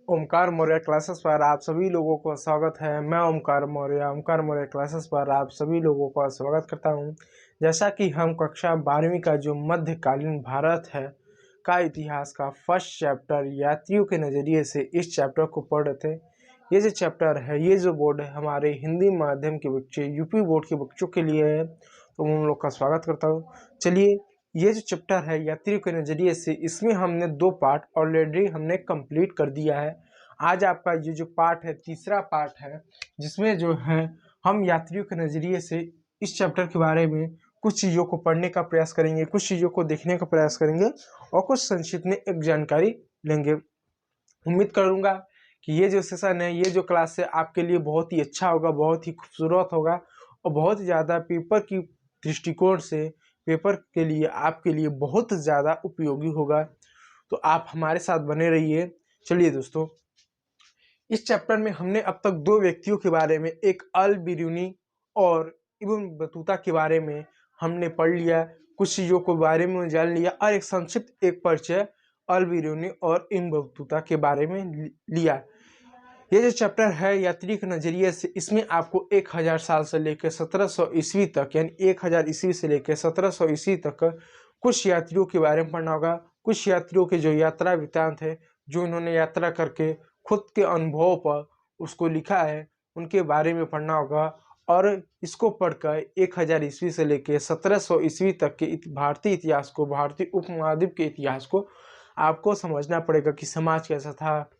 Omkar Maurya classes पर आप सभी लोगों को स्वागत है। मैं ओमकार मौर्य क्लासेस पर आप सभी लोगों का स्वागत करता हूं। जैसा कि हम कक्षा 12वीं का जो मध्यकालीन भारत है का इतिहास का फर्स्ट चैप्टर यात्रियों के नज़रिए से इस चैप्टर को पढ़ रहे थे। ये जो चैप्टर है, ये जो बोर्ड है हमारे हिंदी माध्यम के बच्चे यूपी बोर्ड के बच्चों के लिए है, तो उन लोग का स्वागत करता हूँ। चलिए, ये जो चैप्टर है यात्रियों के नज़रिए से, इसमें हमने 2 पार्ट ऑलरेडी हमने कंप्लीट कर दिया है। आज आपका ये जो पार्ट है, तीसरा पार्ट है, जिसमें जो है हम यात्रियों के नज़रिए से इस चैप्टर के बारे में कुछ चीज़ों को पढ़ने का प्रयास करेंगे, कुछ चीज़ों को देखने का प्रयास करेंगे और कुछ संक्षिप्त में एक जानकारी लेंगे। उम्मीद करूँगा कि ये जो सेशन है, ये जो क्लास है, आपके लिए बहुत ही अच्छा होगा, बहुत ही खूबसूरत होगा और बहुत ज़्यादा पेपर की दृष्टिकोण से पेपर के लिए आपके लिए बहुत ज़्यादा उपयोगी होगा। तो आप हमारे साथ बने रहिए। चलिए दोस्तों, इस चैप्टर में हमने अब तक 2 व्यक्तियों के बारे में, एक अल बिरूनी और इब्न बतूता के बारे में हमने पढ़ लिया, कुछ चीज़ों के बारे में जान लिया और एक संक्षिप्त एक परिचय अल बिरूनी और इब्न बतूता के बारे में लिया। ये जो चैप्टर है यात्री के नज़रिए से, इसमें आपको 1000 साल से लेकर 1700 ईस्वी तक, यानी 1000 ईस्वी से लेकर 1700 ईस्वी तक कुछ यात्रियों के बारे में पढ़ना होगा। कुछ यात्रियों के जो यात्रा वृत्तांत है, जो इन्होंने यात्रा करके खुद के अनुभवों पर उसको लिखा है, उनके बारे में पढ़ना होगा। और इसको पढ़कर 1000 ईस्वी से लेकर 1700 ईस्वी तक के भारतीय इतिहास को, भारतीय उपमहाद्वीप के इतिहास को आपको समझना पड़ेगा कि समाज कैसा था,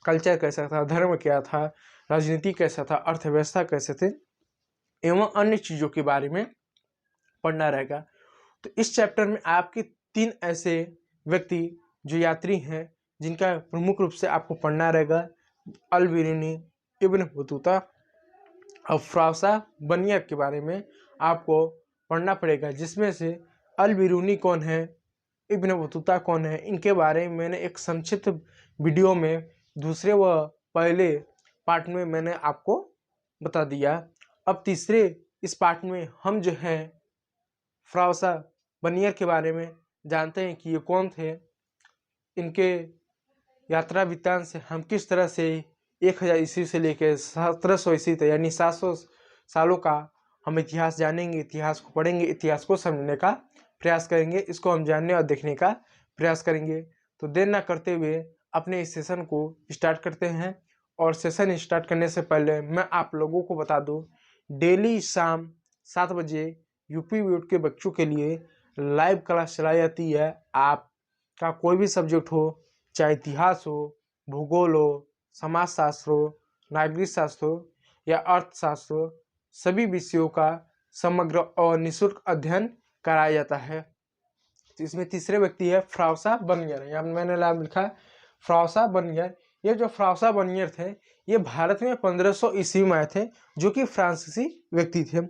कल्चर कैसा था, धर्म क्या था, राजनीति कैसा था, अर्थव्यवस्था कैसे थे, एवं अन्य चीज़ों के बारे में पढ़ना रहेगा। तो इस चैप्टर में आपके 3 ऐसे व्यक्ति जो यात्री हैं, जिनका प्रमुख रूप से आपको पढ़ना रहेगा, अल बिरूनी, इब्न बतूता और फ्रांसवा बर्नियर के बारे में आपको पढ़ना पड़ेगा। जिसमें से अल बिरूनी कौन है, इब्न बतूता कौन है, इनके बारे में मैंने एक संक्षिप्त वीडियो में दूसरे व पहले पार्ट में मैंने आपको बता दिया। अब तीसरे इस पार्ट में हम जो है फ्रांसवा बर्नियर के बारे में जानते हैं कि ये कौन थे, इनके यात्रा वृत्तांत से हम किस तरह से 1000 ईस्वी से लेकर 1700 ईस्वी तक, यानी 700 सालों का हम इतिहास जानेंगे, इतिहास को पढ़ेंगे, इतिहास को समझने का प्रयास करेंगे, इसको हम जानने और देखने का प्रयास करेंगे। तो देर ना करते हुए अपने इस सेशन को स्टार्ट करते हैं। और सेशन स्टार्ट करने से पहले मैं आप लोगों को बता दूं, डेली शाम 7 बजे यूपी बोर्ड के बच्चों के लिए लाइव क्लास चलाई जाती है। आपका कोई भी सब्जेक्ट हो, चाहे इतिहास हो, भूगोल हो, समाजशास्त्र हो, नागरिक शास्त्र हो या अर्थशास्त्र हो, सभी विषयों का समग्र और निःशुल्क अध्ययन कराया जाता है। तो इसमें तीसरे व्यक्ति है फ्रांसवा बर्नियर। यहाँ मैंने नाम लिखा फ्रांसवा बर्नियर। ये जो फ्रांसवा बर्नियर थे, ये भारत में 1500 ईस्वी में आए थे, जो कि फ्रांसीसी व्यक्ति थे।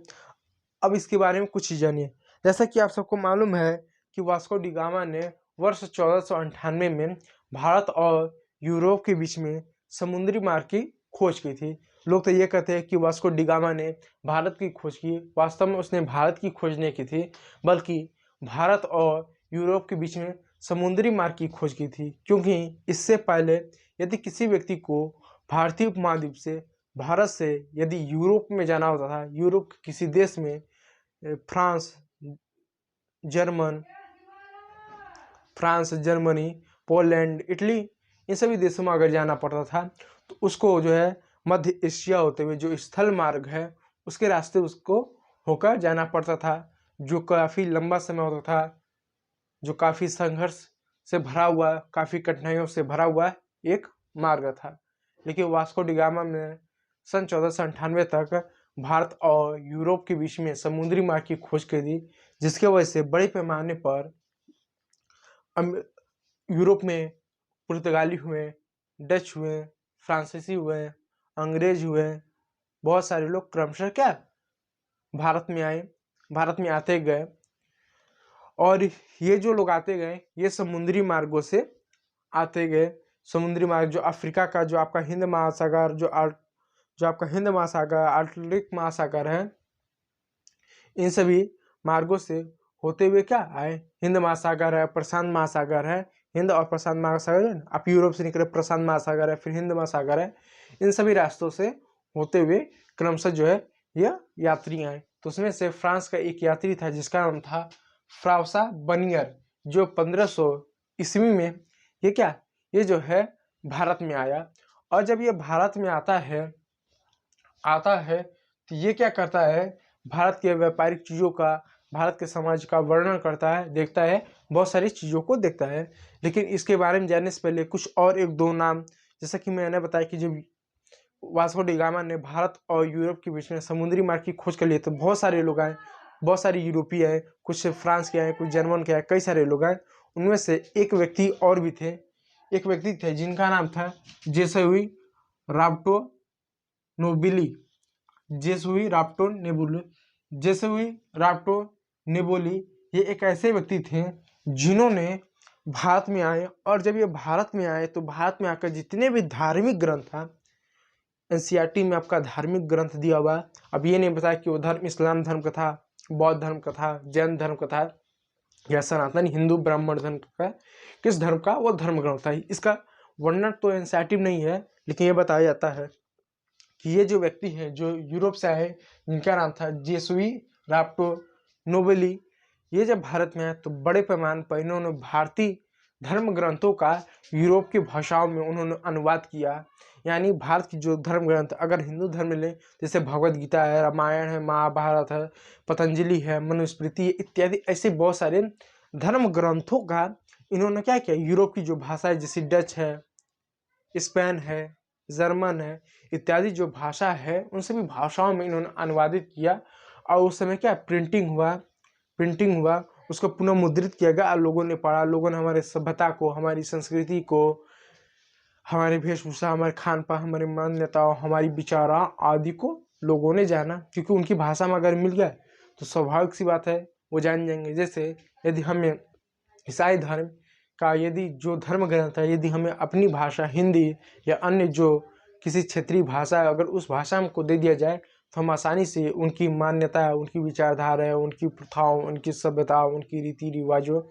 अब इसके बारे में कुछ जानिए। जैसा कि आप सबको मालूम है कि वास्को डी गामा ने वर्ष 1498 में भारत और यूरोप के बीच में समुद्री मार्ग की खोज की थी। लोग तो ये कहते हैं कि वास्को डी गामा ने भारत की खोज की, वास्तव में उसने भारत की खोज नहीं की थी, बल्कि भारत और यूरोप के बीच में समुद्री मार्ग की खोज की थी। क्योंकि इससे पहले यदि किसी व्यक्ति को भारतीय उपमहाद्वीप से, भारत से यदि यूरोप में जाना होता था, यूरोप के किसी देश में, फ्रांस, जर्मनी, पोलैंड, इटली, इन सभी देशों में अगर जाना पड़ता था, तो उसको जो है मध्य एशिया होते हुए जो स्थल मार्ग है, उसके रास्ते उसको होकर जाना पड़ता था, जो काफ़ी लंबा समय होता था, जो काफ़ी संघर्ष से भरा हुआ, काफ़ी कठिनाइयों से भरा हुआ एक मार्ग था। लेकिन वास्को डी गामा ने सन 1498 तक भारत और यूरोप के बीच में समुद्री मार्ग की खोज की थी, जिसके वजह से बड़े पैमाने पर यूरोप में पुर्तगाली हुए, डच हुए, फ्रांसीसी हुए, अंग्रेज हुए, बहुत सारे लोग क्रमशः क्या भारत में आए, भारत में आते गए। और ये जो लोग आते गए, ये समुद्री मार्गों से आते गए। समुद्री मार्ग जो अफ्रीका का, जो आपका हिंद महासागर, जो आपका हिंद महासागर, अटलांटिक महासागर है, इन सभी मार्गों से होते हुए क्या आए, हिंद महासागर है, प्रशांत महासागर है, हिंद और प्रशांत महासागर है, आप यूरोप से निकले प्रशांत महासागर है, फिर हिंद महासागर है, इन सभी रास्तों से होते हुए क्रमशः जो है यह यात्री आए। तो उसमें से फ्रांस का एक यात्री था जिसका नाम था फ्रांसवा बनियर, जो 1500 ईस्वी में ये जो है भारत में आया। और जब ये भारत में आता है तो ये क्या करता है, भारत के व्यापारिक चीज़ों का, भारत के समाज का वर्णन करता है, देखता है, बहुत सारी चीज़ों को देखता है। लेकिन इसके बारे में जानने से पहले कुछ और एक दो नाम, जैसा कि मैंने बताया कि जब वास्को डी गामा ने भारत और यूरोप के बीच में समुद्री मार्ग की खोज कर लिए तो बहुत सारे लोग आए, बहुत सारे यूरोपीय आए, कुछ फ्रांस के आए, कुछ जर्मन के आए, कई सारे लोग आए। उनमें से एक व्यक्ति और भी थे, एक व्यक्ति थे जिनका नाम था जेसुई राब्टो नोबिली, जेसुई राप्टो नेबोली। ये एक ऐसे व्यक्ति थे जिन्होंने भारत में आए, और जब ये भारत में आए तो भारत में आकर जितने भी धार्मिक ग्रंथ था, एनसीईआरटी में आपका धार्मिक ग्रंथ दिया हुआ, अब ये नहीं बताया कि वो धर्म इस्लाम धर्म का था, बौद्ध धर्म का था, जैन धर्म का था, या सनातन हिंदू ब्राह्मण धर्म का, किस धर्म का वो धर्म ग्रंथ था। इसका वर्णन तो एनसीईआरटी में नहीं है, लेकिन ये बताया जाता है कि ये जो व्यक्ति है जो यूरोप से आए, जिनका नाम था जेसुई राप्टो नोबेली, ये जब भारत में आए तो बड़े पैमाने पर इन्होंने भारतीय धर्म ग्रंथों का यूरोप की भाषाओं में उन्होंने अनुवाद किया। यानी भारत की जो धर्म ग्रंथ, अगर हिंदू धर्म में ले, जैसे भगवद गीता है, रामायण है, महाभारत है, पतंजलि है, मनुस्मृति इत्यादि, ऐसे बहुत सारे धर्म ग्रंथों का इन्होंने क्या किया, यूरोप की जो भाषा है, जैसे डच है, स्पेन है, जर्मन है, इत्यादि जो भाषा है, उन सभी भाषाओं में इन्होंने अनुवादित किया। और उस समय क्या प्रिंटिंग हुआ, उसको पुनः मुद्रित किया गया, और लोगों ने पढ़ा, लोगों ने हमारे सभ्यता को, हमारी संस्कृति को, हमारी वेशभूषा, हमारे खान पान, हमारी मान्यताओं, हमारी विचारा आदि को लोगों ने जाना, क्योंकि उनकी भाषा में अगर मिल गया तो स्वाभाविक सी बात है वो जान जाएंगे। जैसे यदि हमें ईसाई धर्म का यदि जो धर्म ग्रंथ है, यदि हमें अपनी भाषा हिंदी या अन्य जो किसी क्षेत्रीय भाषा है, अगर उस भाषा को दे दिया जाए तो हम आसानी से उनकी मान्यता, उनकी विचारधारा, उनकी प्रथाओं, उनकी सभ्यता, उनकी रीति रिवाजों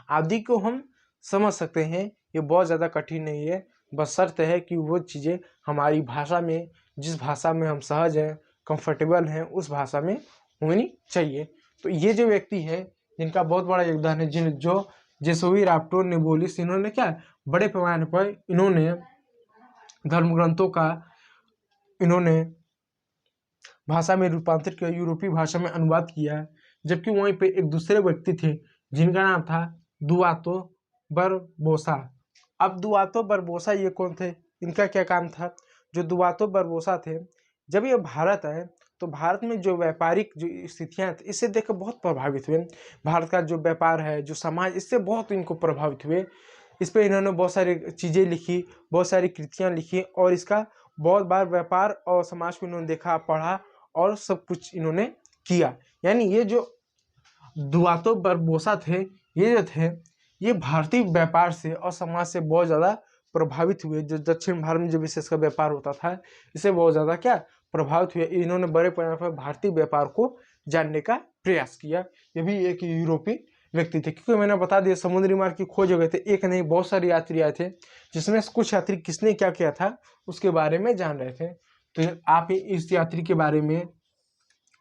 आदि को हम समझ सकते हैं। ये बहुत ज़्यादा कठिन नहीं है, बस शर्त है कि वो चीज़ें हमारी भाषा में, जिस भाषा में हम सहज हैं, कंफर्टेबल हैं, उस भाषा में होनी चाहिए। तो ये जो व्यक्ति है जिनका बहुत बड़ा योगदान है, जो जेसुई राप्टो नेबोलिस, इन्होंने क्या बड़े पैमाने पर इन्होंने धर्म ग्रंथों का इन्होंने भाषा में रूपांतरित किया, यूरोपीय भाषा में अनुवाद किया। जबकि वहीं पे एक दूसरे व्यक्ति थे जिनका नाम था दुआतो बरबोसा। अब दुआतो बरबोसा ये कौन थे, इनका क्या काम था? जो दुआतो बरबोसा थे, जब ये भारत आए तो भारत में जो व्यापारिक जो स्थितियाँ थी, इससे देखकर बहुत प्रभावित हुए। भारत का जो व्यापार है, जो समाज, इससे बहुत इनको प्रभावित हुए। इस पर इन्होंने बहुत सारी चीज़ें लिखी, बहुत सारी कृतियाँ लिखी, और इसका बहुत बार व्यापार और समाज को इन्होंने देखा, पढ़ा, और सब कुछ इन्होंने किया। यानी ये जो दुआतो बरबोसा थे, ये भारतीय व्यापार से और समाज से बहुत ज़्यादा प्रभावित हुए। जो दक्षिण भारत में जो विशेषकर व्यापार होता था, इससे बहुत ज़्यादा क्या प्रभावित हुए। इन्होंने बड़े पैमाने पर भारतीय व्यापार को जानने का प्रयास किया। ये भी एक यूरोपीय व्यक्ति थे, क्योंकि मैंने बता दिया समुद्री मार्ग की खोज हो गए थे, एक नहीं बहुत सारे यात्री आए थे, जिसमें कुछ यात्री किसने क्या किया था उसके बारे में जान रहे थे। तो आप इस यात्री के बारे में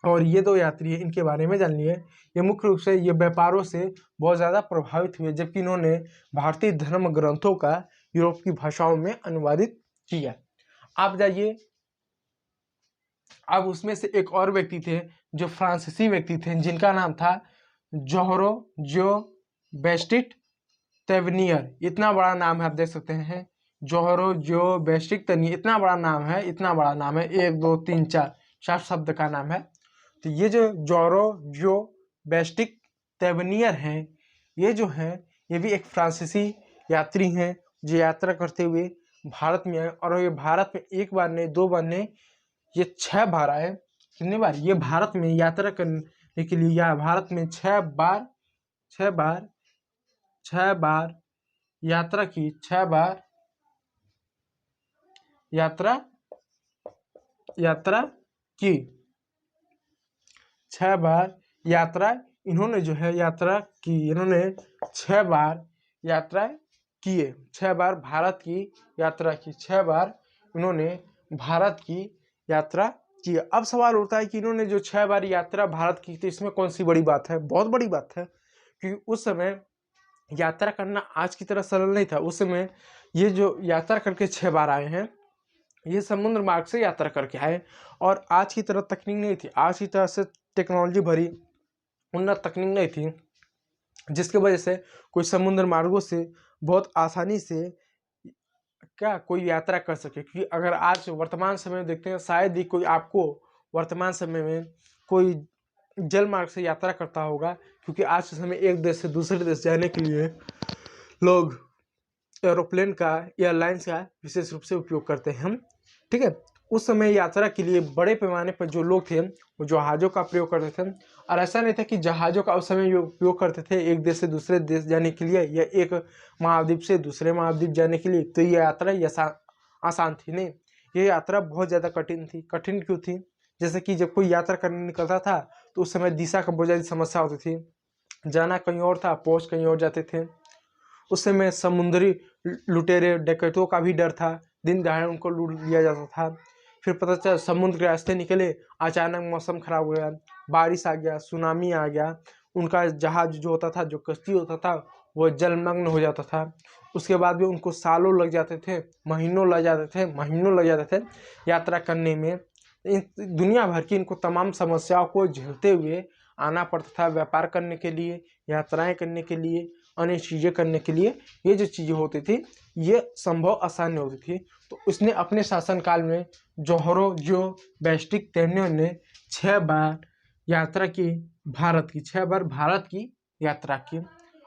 और ये दो यात्री है इनके बारे में जान लिए। ये मुख्य रूप से ये व्यापारों से बहुत ज़्यादा प्रभावित हुए, जबकि इन्होंने भारतीय धर्म ग्रंथों का यूरोप की भाषाओं में अनुवादित किया। आप जाइए, अब उसमें से एक और व्यक्ति थे जो फ्रांसीसी व्यक्ति थे, जिनका नाम था जोहरो जो बेस्टिट तेवनियर। इतना बड़ा नाम है, आप देख सकते हैं, जोहरो जो बेस्टिट तेवनियर, इतना बड़ा नाम है, इतना बड़ा नाम है, 1 2 3 4 शब्द का नाम है। तो ये जो जोरो जो बेस्टिक तेवनियर हैं, ये जो हैं, ये भी एक फ्रांसीसी यात्री हैं जो यात्रा करते हुए भारत में आए। और ये भारत में एक बार नहीं, 2 बार नहीं, ये 6 बार आए। कितने बार? ये भारत में यात्रा करने के लिए, या भारत में 6 बार यात्रा की, 6 बार यात्रा की, 6 बार यात्रा इन्होंने जो है यात्रा की, इन्होंने 6 बार यात्रा किए, 6 बार भारत की यात्रा की, 6 बार इन्होंने भारत की यात्रा की। अब सवाल उठता है कि इन्होंने जो 6 बार यात्रा भारत की थी, इसमें कौन सी बड़ी बात है? बहुत बड़ी बात है, क्योंकि उस समय यात्रा करना आज की तरह सरल नहीं था। उस समय ये जो यात्रा करके 6 बार आए हैं, ये समुद्र मार्ग से यात्रा करके आए, और आज की तरह तकनीक नहीं थी, आज की तरह से टेक्नोलॉजी भरी उन्नत तकनीक नहीं थी, जिसकी वजह से कोई समुद्र मार्गों से बहुत आसानी से क्या कोई यात्रा कर सके। क्योंकि अगर आज वर्तमान समय में देखते हैं, शायद ही कोई आपको वर्तमान समय में कोई जल मार्ग से यात्रा करता होगा, क्योंकि आज के समय एक देश से दूसरे देश जाने के लिए लोग एरोप्लेन का, एयरलाइंस का विशेष रूप से उपयोग करते हैं हम। ठीक है, उस समय यात्रा के लिए बड़े पैमाने पर जो लोग थे वो जहाज़ों का प्रयोग करते थे, और ऐसा नहीं था कि जहाज़ों का उस समय उपयोग करते थे एक देश से दूसरे देश जाने के लिए या एक महाद्वीप से दूसरे महाद्वीप जाने के लिए, तो ये यात्रा आसान थी। नहीं, ये यात्रा बहुत ज़्यादा कठिन थी। कठिन क्यों थी? जैसे कि जब कोई यात्रा करने निकलता था तो उस समय दिशा का बहुत ज़्यादा समस्या होती थी, जाना कहीं और था, पहुँच कहीं और जाते थे। उस समय समुद्री लुटेरे डकैतों का भी डर था, दिन दहाड़े उनको लूट लिया जाता था। फिर पता चला समुद्र के रास्ते निकले, अचानक मौसम खराब हो गया, बारिश आ गया, सुनामी आ गया, उनका जहाज जो होता था, जो कश्ती होता था, वो जलमग्न हो जाता था। उसके बाद भी उनको सालों लग जाते थे, महीनों लग जाते थे, महीनों लग जाते थे यात्रा करने में। दुनिया भर की इनको तमाम समस्याओं को झेलते हुए आना पड़ता था, व्यापार करने के लिए, यात्राएं करने के लिए, अनेक चीज़ें करने के लिए। ये जो चीज़ें होती थी ये संभव आसान नहीं होती थी। तो उसने अपने शासनकाल में जोहरों जो वैश्विक तैनियों ने 6 बार यात्रा की, भारत की 6 बार भारत की यात्रा की।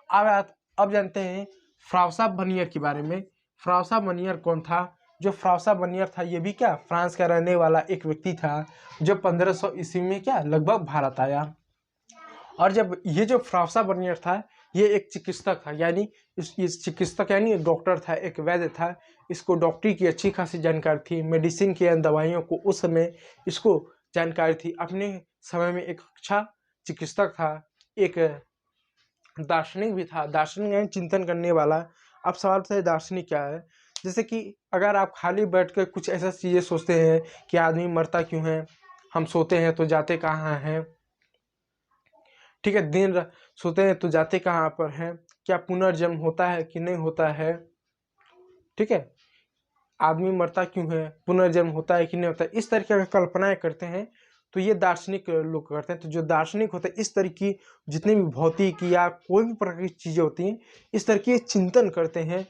अब जानते हैं फ्रांसोis बर्नियर के बारे में। फ्रांसोis बर्नियर कौन था? जो फ्रांसोis बर्नियर था ये भी क्या फ्रांस का रहने वाला एक व्यक्ति था, जो 1500 ईस्वी में क्या लगभग भारत आया। और जब ये जो फ्रांसोis बर्नियर था ये एक चिकित्सक था, यानी इस चिकित्सक यानी एक डॉक्टर था, एक वैद्य था। इसको डॉक्टरी की अच्छी खासी जानकारी थी, मेडिसिन की दवाइयों को उस समय इसको जानकारी थी। अपने समय में एक अच्छा चिकित्सक था, एक दार्शनिक भी था। दार्शनिक यानी चिंतन करने वाला। अब सवाल है दार्शनिक क्या है? जैसे कि अगर आप खाली बैठ कर कुछ ऐसा चीज़ें सोचते हैं कि आदमी मरता क्यों है, हम सोते हैं तो जाते कहाँ हैं, ठीक है, दिन सोते हैं तो जाते कहाँ पर हैं, क्या पुनर्जन्म होता है कि नहीं होता है, ठीक है, आदमी मरता क्यों है, पुनर्जन्म होता है कि नहीं होता है, इस तरह की कल्पनाएं करते हैं तो ये दार्शनिक लोग करते हैं। तो जो दार्शनिक होते हैं इस तरह की जितनी भी भौतिक या कोई भी प्रकार की चीज़ें होती हैं इस तरह की चिंतन करते हैं।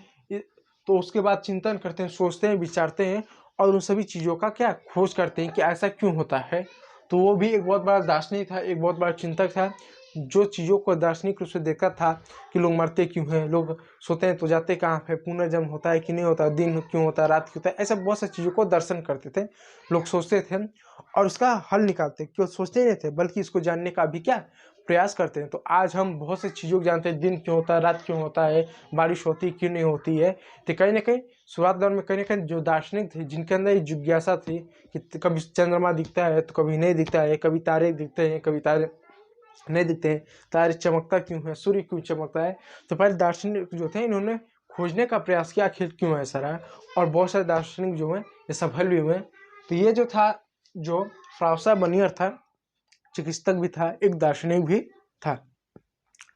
तो उसके बाद चिंतन करते हैं, सोचते हैं, विचारते हैं, और उन सभी चीज़ों का क्या खोज करते हैं कि ऐसा क्यों होता है। तो वो भी एक बहुत बड़ा दार्शनिक था, एक बहुत बड़ा चिंतक था, जो चीज़ों को दार्शनिक रूप से देखता था कि लोग मरते क्यों हैं, लोग सोते हैं तो जाते कहाँ पे, पुनर्जन्म होता है कि नहीं होता, दिन क्यों होता है, रात क्यों होता है, ऐसा बहुत सी चीज़ों को दर्शन करते थे, लोग सोचते थे और उसका हल निकालते। क्यों सोचते नहीं थे बल्कि इसको जानने का भी क्या प्रयास करते हैं। तो आज हम बहुत सी चीज़ों को जानते हैं, दिन क्यों होता है, रात क्यों होता है, बारिश होती क्यों नहीं होती है। तो कहीं ना कहीं शुरुआत दौर में कहीं ना कहीं जो दार्शनिक थे जिनके अंदर ये जिज्ञासा थी कि कभी चंद्रमा दिखता है तो कभी नहीं दिखता है, कभी तारे दिखते हैं कभी तारे नहीं दिखते हैं, तारे चमकता क्यों है, सूर्य क्यों चमकता है। तो पहले दार्शनिक जो थे इन्होंने खोजने का प्रयास किया आखिर क्यों ऐसा रहा, और बहुत सारे दार्शनिक जो हैं ये सफल भी हुए। तो ये जो था, जो फ्रांसोis बर्नियर था, चिकित्सक भी था, एक दार्शनिक भी था,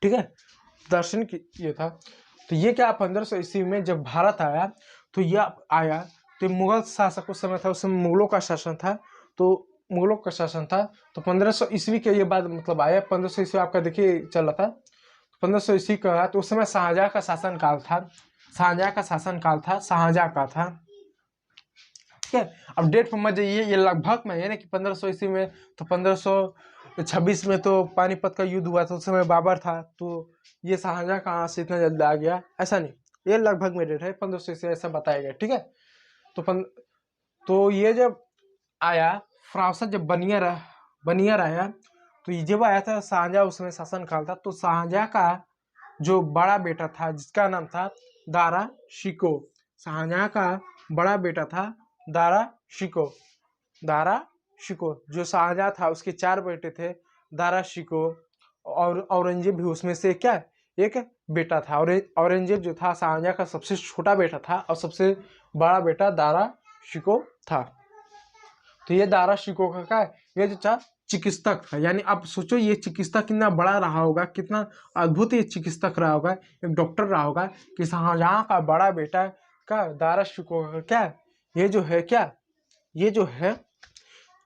ठीक है, दार्शनिक ये था। तो ये क्या 1500 ईस्वी में जब भारत आया तो यह आया तो मुगल शासक उस समय था, उस समय मुगलों का शासन था, तो मुगलों का शासन था। तो 1500 ईस्वी के ये बाद मतलब आया, 1500 ईस्वी आपका देखिए चल रहा था, 1500 ईस्वी का तो उस समय शाहजहाँ का शासन काल था, शाहजहाँ का शासन काल था, शाहजहाँ का था, ठीक है। अब डेट पर मत जाइए, ये लगभग में है ना कि 1500 ईस्वी में, तो 1526 में तो पानीपत का युद्ध हुआ था, उस समय बाबर था, तो ये शाहजहाँ कहाँ से इतना जल्दी आ गया, ऐसा नहीं, ये लगभग में डेट है 1500 ईस्वी ऐसा बताया गया, ठीक है। तो ये जब आया फ्रांसोis जब बर्नियर आया, तो ये जब आया था शाहजहाँ उसमें शासन काल था, तो शाहजहाँ का जो बड़ा बेटा था जिसका नाम था दारा शिको, शाहजहाँ का बड़ा बेटा था दारा शिको, दारा शिको, जो शाहजहाँ था उसके 4 बेटे थे, दारा शिको और औरंगजेब भी उसमें से क्या एक बेटा था। और औरंगजेब जो था शाहजहां का सबसे छोटा बेटा था और सबसे बड़ा बेटा दारा शिकोह था। तो ये दारा शिकोह का क्या है, ये जो था चिकित्सक था। यानी आप सोचो ये चिकित्सक कितना बड़ा रहा होगा, कितना अद्भुत ये चिकित्सक रहा होगा, एक डॉक्टर रहा होगा कि शाहजहां का बड़ा बेटा का दारा शिकोह का क्या ये जो है क्या ये जो है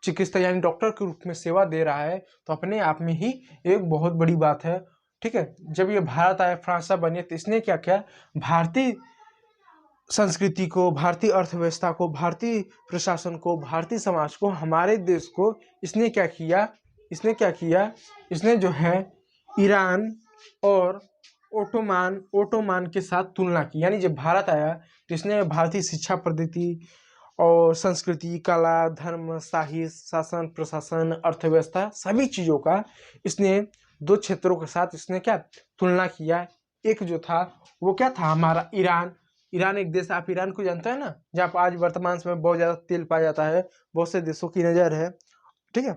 चिकित्सक यानी डॉक्टर के रूप में सेवा दे रहा है। तो अपने आप में ही एक बहुत बड़ी बात है। ठीक है, जब ये भारत आया, फ्रांसा बने, तो इसने क्या किया, भारतीय संस्कृति को, भारतीय अर्थव्यवस्था को, भारतीय प्रशासन को, भारतीय समाज को, हमारे देश को इसने क्या किया, इसने जो है ईरान और ओटोमान के साथ तुलना की। यानी जब भारत आया तो इसने भारतीय शिक्षा पद्धति और संस्कृति, कला, धर्म, साहित्य, शासन, प्रशासन, अर्थव्यवस्था, सभी चीज़ों का इसने दो क्षेत्रों के साथ इसने क्या तुलना किया। एक जो था वो क्या था, हमारा ईरान एक देश, आप ईरान को जानते हैं ना, जहाँ पर आज वर्तमान समय बहुत ज़्यादा तेल पाया जाता है, बहुत से देशों की नज़र है। ठीक है,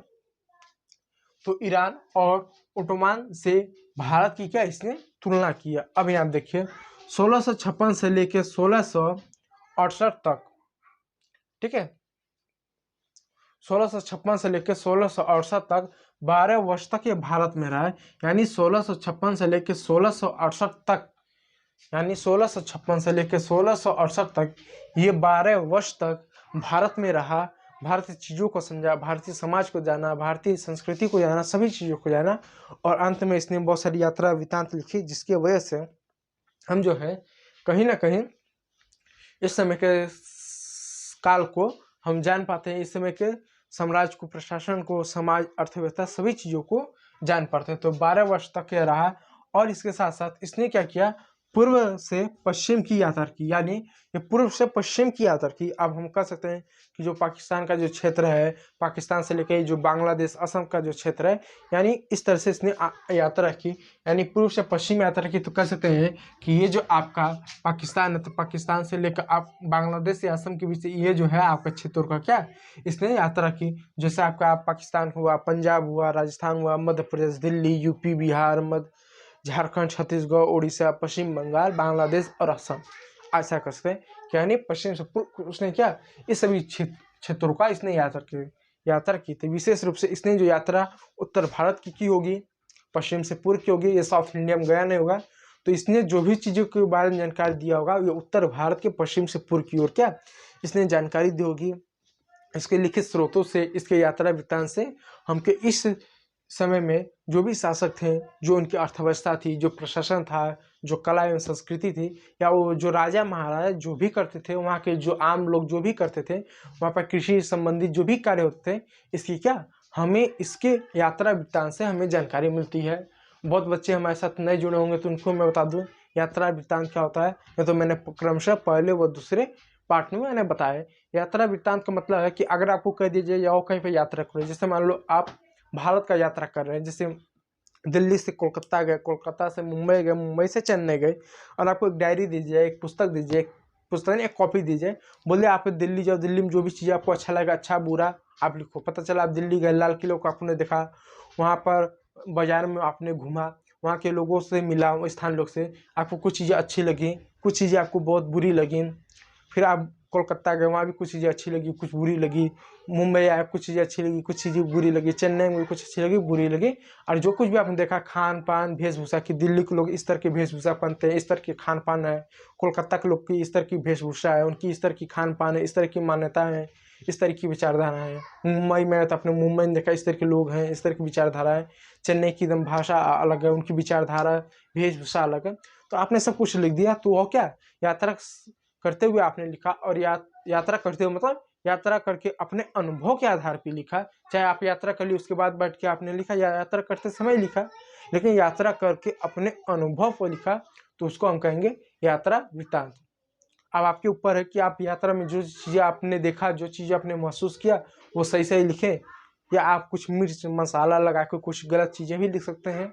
तो ईरान और ओटोमान से भारत की क्या इसने तुलना किया। अब यहाँ देखिए 1656 से लेकर 1668 तक, ठीक है, 1656 से लेकर 1668 तक 12 वर्ष तक ये भारत में रहा है। यानी 1656 से लेकर 1668 तक, यानी 1656 से लेकर 1668 तक ये 12 वर्ष तक भारत में रहा, भारतीय चीज़ों को समझा, भारतीय समाज को जाना, भारतीय संस्कृति को जाना, सभी चीज़ों को जाना। और अंत में इसने बहुत सारी यात्रा वृत्तांत लिखी, जिसकी वजह से हम जो है कहीं ना कहीं इस समय के काल को हम जान पाते हैं, इस समय के साम्राज्य को, प्रशासन को, समाज, अर्थव्यवस्था, सभी चीज़ों को जान पाते हैं। तो 12 वर्ष तक यह रहा। और इसके साथ साथ इसने क्या किया, पूर्व से पश्चिम की यात्रा की। यानी ये पूर्व से पश्चिम की यात्रा की। अब हम कह सकते हैं कि जो पाकिस्तान का जो क्षेत्र है, पाकिस्तान से लेकर जो बांग्लादेश, असम का जो क्षेत्र है, यानी इस तरह से इसने यात्रा की, यानी पूर्व से पश्चिम यात्रा की। तो कह सकते हैं कि ये जो आपका पाकिस्तान है, तो पाकिस्तान से लेकर आप बांग्लादेश या असम के बीच ये जो है आपका क्षेत्र का क्या इसने यात्रा की। जैसे आपका पाकिस्तान हुआ, पंजाब हुआ, राजस्थान हुआ, मध्य प्रदेश, दिल्ली, यूपी, बिहार, झारखंड, छत्तीसगढ़, उड़ीसा, पश्चिम बंगाल, बांग्लादेश और असम, ऐसा कर सकते हैं। यानी पश्चिम से पूर्व उसने क्या इस सभी क्षेत्रों का इसने यात्रा की थी। विशेष रूप से इसने जो यात्रा उत्तर भारत की होगी, पश्चिम से पूर्व की होगी, ये साउथ इंडिया में गया नहीं होगा। तो इसने जो भी चीज़ों के बारे में जानकारी दिया होगा, ये उत्तर भारत के पश्चिम से पूर्व की ओर क्या इसने जानकारी दी होगी। इसके लिखित स्रोतों से, इसके यात्रा वृत्तांत से हमके इस समय में जो भी शासक थे, जो उनकी अर्थव्यवस्था थी, जो प्रशासन था, जो कला एवं संस्कृति थी, या वो जो राजा महाराजा जो भी करते थे, वहाँ के जो आम लोग जो भी करते थे, वहाँ पर कृषि संबंधित जो भी कार्य होते थे, इसकी क्या हमें इसके यात्रा वृत्तांत से हमें जानकारी मिलती है। बहुत बच्चे हमारे साथ नए जुड़े होंगे तो उनको मैं बता दूँ यात्रा वृत्तांत क्या होता है। या तो मैंने क्रमशः पहले व दूसरे पार्ट में मैंने बताया। यात्रा वृत्तांत का मतलब है कि अगर आपको कह दीजिए जाओ कहीं पर यात्रा करो, जैसे मान लो आप भारत का यात्रा कर रहे हैं, जैसे दिल्ली से कोलकाता गए, कोलकाता से मुंबई गए, मुंबई से चेन्नई गए, और आपको एक डायरी दीजिए, एक पुस्तक दीजिए, एक कॉपी दीजिए, बोले आप दिल्ली जाओ, दिल्ली में जो भी चीज़ आपको अच्छा लगा, अच्छा बुरा आप लिखो। पता चला आप दिल्ली गए, लाल किले को आपने देखा, वहाँ पर बाजार में आपने घूमा, वहाँ के लोगों से मिला, स्थानीय लोग से, आपको कुछ चीज़ें अच्छी लगी, कुछ चीज़ें आपको बहुत बुरी लगी। फिर आप कोलकाता गए, वहाँ भी कुछ चीज़ें अच्छी लगी, कुछ बुरी लगी। मुंबई आए, कुछ चीज़ें अच्छी लगी, कुछ चीज़ें बुरी लगी। चेन्नई में भी कुछ अच्छी लगी, बुरी लगी। और जो कुछ भी आपने देखा, खान पान, वेशभूषा की, दिल्ली के लोग इस तरह की वेशभूषा पहनते हैं, इस तरह की खान पान है, कोलकाता के लोग की इस तरह की वेशभूषा है, उनकी इस तरह की खान पान है, इस तरह की मान्यता है, इस तरह की विचारधारा है। मुंबई में तो अपने मुंबई में देखा, इस तरह के लोग हैं, इस तरह की विचारधारा है। चेन्नई की एकदम भाषा अलग है, उनकी विचारधारा, वेशभूषा अलग है। तो आपने सब कुछ लिख दिया, तो वो क्या यात्रा करते हुए आपने लिखा। और यात्रा करते हुए मतलब यात्रा करके अपने अनुभव के आधार पर लिखा। चाहे आप यात्रा कर ली उसके बाद बैठ के आपने लिखा, या यात्रा करते समय लिखा, लेकिन यात्रा करके अपने अनुभव को लिखा, तो उसको हम कहेंगे यात्रा वृत्तांत। अब आपके ऊपर है कि आप यात्रा में जो चीज़ें आपने देखा, जो चीज़ें आपने महसूस किया, वो सही सही लिखें, या आप कुछ मिर्च मसाला लगा के कुछ गलत चीज़ें भी लिख सकते हैं,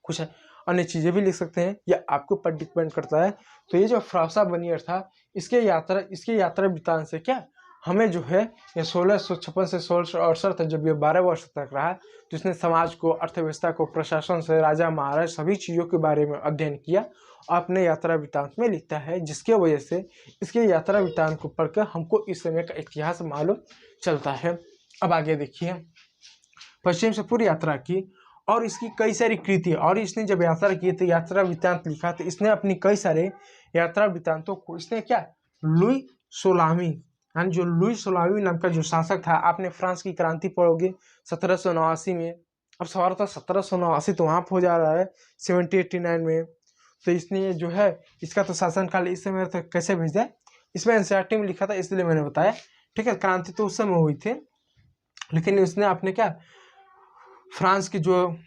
कुछ अन्य चीज़ें भी लिख सकते हैं, या आपके ऊपर डिपेंड करता है। तो ये जो फ्रांसा बर्नियर था, इसके यात्रा वृत्तांत से क्या हमें जो है ये 1656 से 1668 तक, जब ये 12 वर्ष तक रहा, तो इसने समाज को, अर्थव्यवस्था को, प्रशासन से, राजा महाराज सभी चीज़ों के बारे में अध्ययन किया और अपने यात्रा वृत्तांत में लिखता है, जिसके वजह से इसके यात्रा वृत्तांत को पढ़कर हमको इस समय का इतिहास मालूम चलता है। अब आगे देखिए, पश्चिम से पूरी यात्रा की और इसकी कई सारी कृति, और इसने जब यात्रा की तो यात्रा वृत्तांत लिखा, तो इसने अपनी कई सारे यात्रा वृत्तांतों को इसने क्या, लुई सोलामी, यानी जो लुई सोलामी नाम का जो शासक था, आपने फ्रांस की क्रांति पढ़ोगे 1789 में, अब सवाल था 1789 तो वहाँ हो जा रहा है 1789 में, तो इसने जो है इसका तो शासनकाल इस समय तक कैसे भेजा है, इसमें एनसीईआरटी में लिखा था, इसलिए मैंने बताया। ठीक है, क्रांति तो उस समय हुई थी, लेकिन उसने आपने क्या, फ्रांस की जो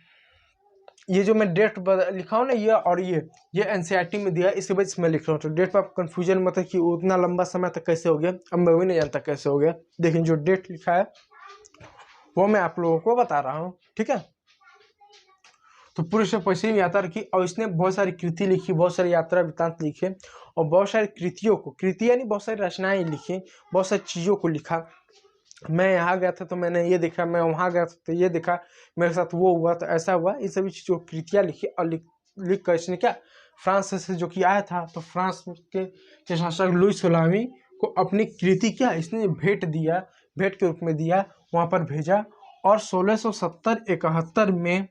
ये जो मैं डेट लिखा हूँ ना, ये और ये एनसीईआरटी में दिया है, इसके वजह से मैं लिख रहा हूँ, तो डेट पर आप कन्फ्यूजन मत है कि उतना लंबा समय तक कैसे हो गया, अब मैं भी नहीं जानता कैसे हो गया, लेकिन जो डेट लिखा है वो मैं आप लोगों को बता रहा हूँ। ठीक है, तो पूरे से पश्चिम यात्रा की, और इसने बहुत सारी कृति लिखी, बहुत सारी यात्रा वृत्तांत लिखे, और बहुत सारी कृतियों को, कृति यानी बहुत सारी रचनाएं लिखी, बहुत सारी चीज़ों को लिखा। मैं यहाँ गया था तो मैंने ये देखा, मैं वहाँ गया था तो ये देखा, मेरे साथ वो हुआ तो ऐसा हुआ, ये सभी चीज़ों कृतियाँ लिखी, और लिख कर इसने क्या, फ्रांस से जो कि आया था, तो फ्रांस के शासक लुई सोलामी को अपनी कृति क्या इसने भेंट दिया, भेंट के रूप में दिया, वहाँ पर भेजा, और 1670-71 में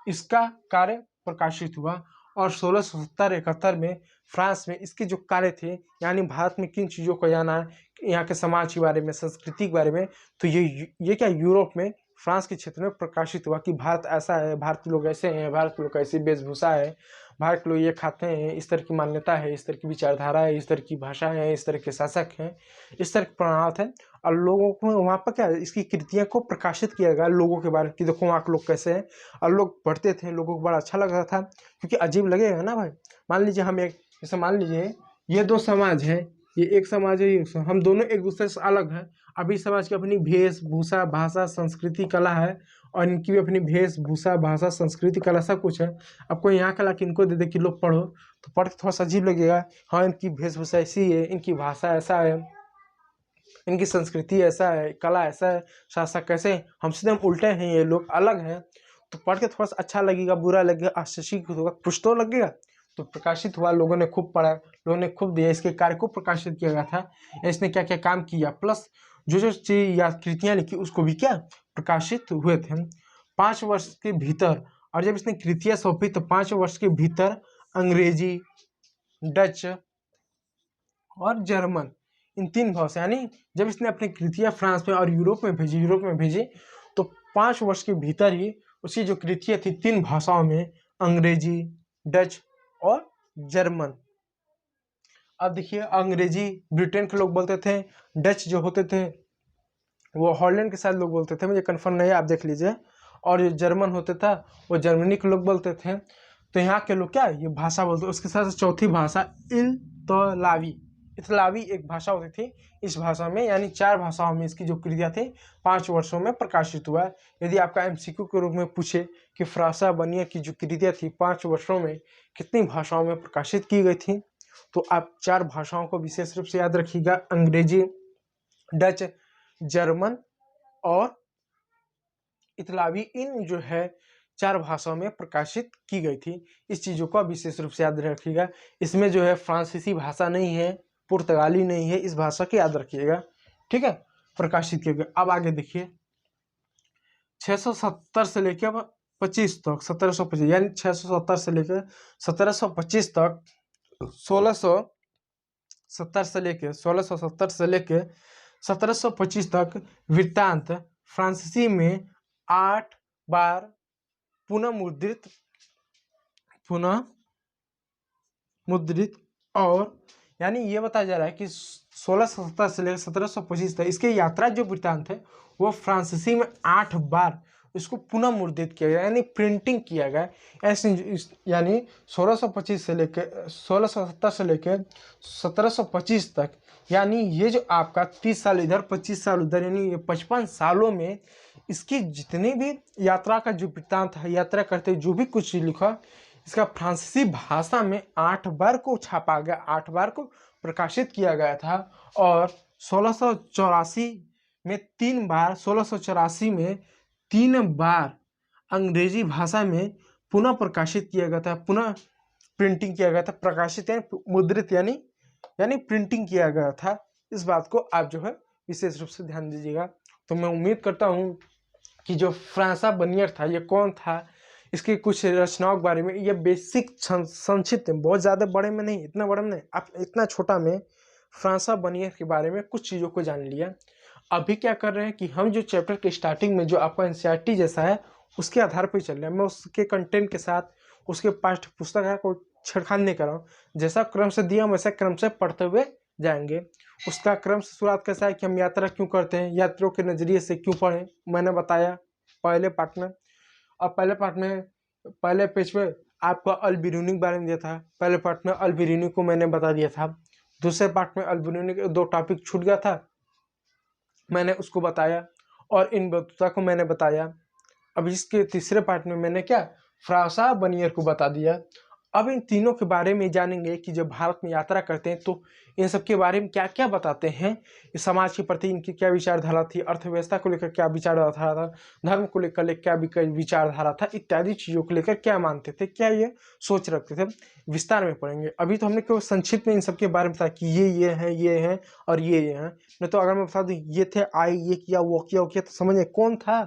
इसका कार्य प्रकाशित हुआ, और 1670-71 में फ्रांस में इसके जो कार्य थे, यानी भारत में किन चीज़ों को जाना है, यहाँ के समाज के बारे में, संस्कृति के बारे में, तो ये क्या यूरोप में, फ्रांस के क्षेत्र में प्रकाशित हुआ कि भारत ऐसा है, भारत के लोग ऐसे हैं, भारत के लोग ऐसी वेशभूषा है, भारत के लोग ये खाते हैं, इस तरह की मान्यता है, इस तरह की विचारधारा है, इस तरह की भाषा है, इस तरह के शासक हैं, इस तरह के प्रणाव है, और लोगों को वहाँ पर क्या इसकी कृतियों को प्रकाशित किया गया लोगों के बारे में कि देखो वहाँ के लोग कैसे हैं, और लोग पढ़ते थे, लोगों को बड़ा अच्छा लग रहा था, क्योंकि अजीब लगेगा ना भाई। मान लीजिए हम एक, जैसे मान लीजिए ये दो समाज है, ये एक समाज है, ये हम दोनों एक दूसरे से अलग हैं, अभी समाज की अपनी वेशभूषा, भाषा, संस्कृति, कला है, और इनकी भी अपनी वेशभूषा, भाषा, संस्कृति, कला सब कुछ है। अब कोई यहाँ कला कि इनको दे दे कि लोग पढ़ो, तो पढ़ के थोड़ा सा अजीब लगेगा, हाँ इनकी वेशभूषा ऐसी है, इनकी भाषा ऐसा है, इनकी संस्कृति ऐसा है, कला ऐसा है, शासक कैसे, हमसे तो हम उल्टे हैं, ये लोग अलग हैं, तो पढ़ के थोड़ा सा अच्छा लगेगा, बुरा लगेगा, आश्चर्य होगा, कुछ तो लगेगा। तो प्रकाशित हुआ, लोगों ने खूब पढ़ा, लोगों ने खूब दिया, इसके कार्य को प्रकाशित किया गया था, इसने क्या क्या काम किया, प्लस जो जो चीज या कृतियाँ लिखी उसको भी क्या प्रकाशित हुए थे 5 वर्ष के भीतर। और जब इसने कृतियाँ सौंपी तो 5 वर्ष के भीतर अंग्रेजी, डच और जर्मन, इन 3 भाषा, यानी जब इसने अपनी कृतियाँ फ्रांस में और यूरोप में भेजी तो 5 वर्ष के भीतर ही उसकी जो कृतियाँ थी 3 भाषाओं में, अंग्रेजी, डच और जर्मन। अब देखिए, अंग्रेजी ब्रिटेन के लोग बोलते थे, डच जो होते थे वो हॉलैंड के साथ लोग बोलते थे, मुझे कंफर्म नहीं है, आप देख लीजिए, और जो जर्मन होता था वो जर्मनी के लोग बोलते थे। तो यहाँ के लोग क्या ये भाषा बोलते, उसके साथ चौथी भाषा इतालवी, इतालवी एक भाषा होती थी, इस भाषा में, यानी 4 भाषाओं में इसकी जो कृतियाँ थी 5 वर्षों में प्रकाशित हुआ। यदि आपका एमसीक्यू के रूप में पूछे कि फ्रांसा बनिया की जो कृतियाँ थी 5 वर्षों में कितनी भाषाओं में प्रकाशित की गई थी, तो आप 4 भाषाओं को विशेष रूप से याद रखिएगा, अंग्रेजी, डच, जर्मन और इतालवी, इन जो है 4 भाषाओं में प्रकाशित की गई थी। इस चीज़ों को विशेष रूप से याद रखिएगा। इसमें जो है फ्रांसीसी भाषा नहीं है, पुर्तगाली नहीं है, इस भाषा को याद रखिएगा, ठीक है, प्रकाशित किया गया। अब आगे देखिए, 670 से लेकर 25 तक, 1725, यानी 670 से लेकर 1725 तक, 1670 से लेकर 1670 से लेकर 1725 तक वृत्तांत फ्रांसीसी में 8 बार पुनः मुद्रित, और यानी ये बताया जा रहा है कि 1670 से लेकर 1725 तक इसके यात्रा जो वृत्तांत है वो फ्रांसीसी में 8 बार इसको पुनः मुद्रित किया गया, यानी प्रिंटिंग किया गया। ऐसे यानी 1625 से लेकर 1670 से लेकर 1725 तक, यानी ये जो आपका 30 साल इधर 25 साल उधर, यानी ये 55 सालों में इसकी जितनी भी यात्रा का जो वृत्तांत है, यात्रा करते जो भी कुछ लिखा, इसका फ्रांसीसी भाषा में 8 बार को छापा गया, 8 बार को प्रकाशित किया गया था। और 1684 में 3 बार, 1684 में 3 बार अंग्रेजी भाषा में पुनः प्रकाशित किया गया था, पुनः प्रिंटिंग किया गया था। प्रकाशित यानी मुद्रित, यानी प्रिंटिंग किया गया था। इस बात को आप जो है विशेष रूप से ध्यान दीजिएगा। तो मैं उम्मीद करता हूँ कि जो फ्रांसा बर्नियर था ये कौन था, इसके कुछ रचनाओं के बारे में, ये बेसिक संक्षिप्त में, बहुत ज़्यादा बड़े में नहीं, इतना बड़े में नहीं, आप इतना छोटा में फ्रांसा बर्नियर के बारे में कुछ चीज़ों को जान लिया। अभी क्या कर रहे हैं कि हम जो चैप्टर के स्टार्टिंग में जो आपका एनसीईआरटी जैसा है उसके आधार पर चल रहे हैं। मैं उसके कंटेंट के साथ उसके पाठ्य पुस्तक को छेड़खानी नहीं कर रहा हूँ। जैसा क्रम से दिया वैसा क्रम से पढ़ते हुए जाएंगे। उसका क्रम से शुरुआत कैसा है कि हम यात्रा क्यों करते हैं, यात्रियों के नज़रिए से क्यों पढ़ें, मैंने बताया पहले पार्ट में। अब पहले पार्ट में पहले पेज पे आपको अल बिरूनी के बारे में दिया था। पहले पार्ट में अल बिरूनी को मैंने बता दिया था। दूसरे पार्ट में अल बिरूनी के 2 टॉपिक छूट गया था, मैंने उसको बताया और इन बतूता को मैंने बताया। अब इसके तीसरे पार्ट में मैंने क्या, फ्रांसा बर्नियर को बता दिया। अब इन तीनों के बारे में जानेंगे कि जब भारत में यात्रा करते हैं तो इन सब के बारे में क्या क्या बताते हैं, इस समाज के प्रति इनकी क्या विचारधारा थी, अर्थव्यवस्था को लेकर क्या विचारधारा था, धर्म को लेकर क्या विचारधारा था, इत्यादि चीज़ों को लेकर क्या मानते थे, क्या ये सोच रखते थे, विस्तार में पढ़ेंगे। अभी तो हमने केवल संक्षिप्त में इन सब के बारे में बताया कि ये हैं और ये हैं। नहीं तो अगर मैं बता दूँ ये थे, आए, ये किया, वो किया, तो समझिए कौन था,